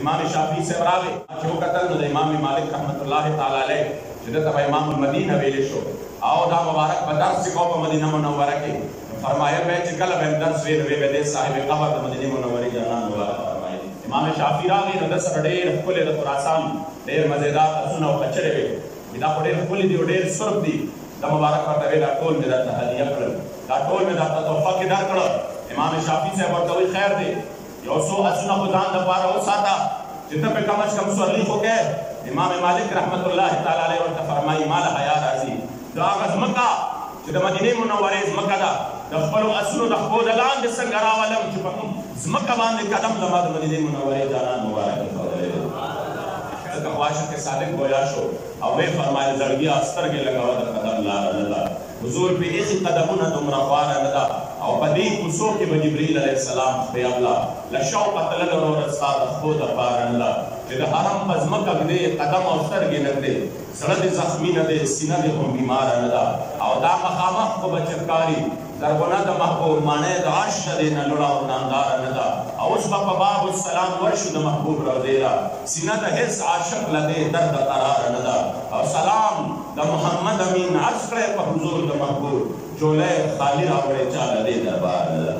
امام شافعي صاحب راغی چې وکتل نو د امام مالک رحمت الله تعالی علیه چې دته به امام المدینه ویلی شو او دا مبارک به درس کو په مدینه منوره کې فرمایل به چې کله به درس ویل به د صاحب قبر د مدینه منورې جانان مبارک فرمایي امام شافعي راغی نو د سره ډېر ښکلې د خراسان ډېر مزېدار اسونه او کچرې وې دا خو ډېر ښکلي دي او ډېر سرب دي دا مبارک ورته ویل دا ټول مې درته هدیه کړل دا ټول مې درته تحفه کې درکړه امام شافعي صاحب ورته وایي خیر دی یو څو اسونه خو ځان دپاره وساته چې ته پې کم از کم سورلي خو کې امام مالک رحمت الله تعالی علیه ورته فرمایي ما له حیا راځي دا هغه ځمکه چې د مدینې منورې ځمکه ده د خپلو اسونو د خپو د لاندې څنګه راولم چې په کوم ځمکه باندې قدم زما د مدینې منورې جانان مبارک ایښودلی دی ځکه خو عاشق صادق گویا شو او ویې فرمایل زړګي سترګې لګوه د قدم لاره نه ده حضور پې ایښي قدمونه دومره خواره نه ده او په دې کوڅو کې به جبریل علیه السلام خدای الله له شوقه تللی وروره ستا د خپو دپاره نه ده چې د حرم په ځمکه ږدې قدم او سترګې نه ږدې زړه دې زخمي نه دی سینه دې هم بیماره نه ده او دا مخامخ خو به چرکاري زرغونه د محبوب ماڼۍ د عرش د دې نه لوړه او نانداره نه ده او اوس به په باب السلام ورشو د محبوب روضې ته سینه د هېڅ عاشق له دې درده قراره نه ده او سلام د محمد امین عرض کړی په حضور د محبوب چولی خالي راوړی چا له دې دربار نه ده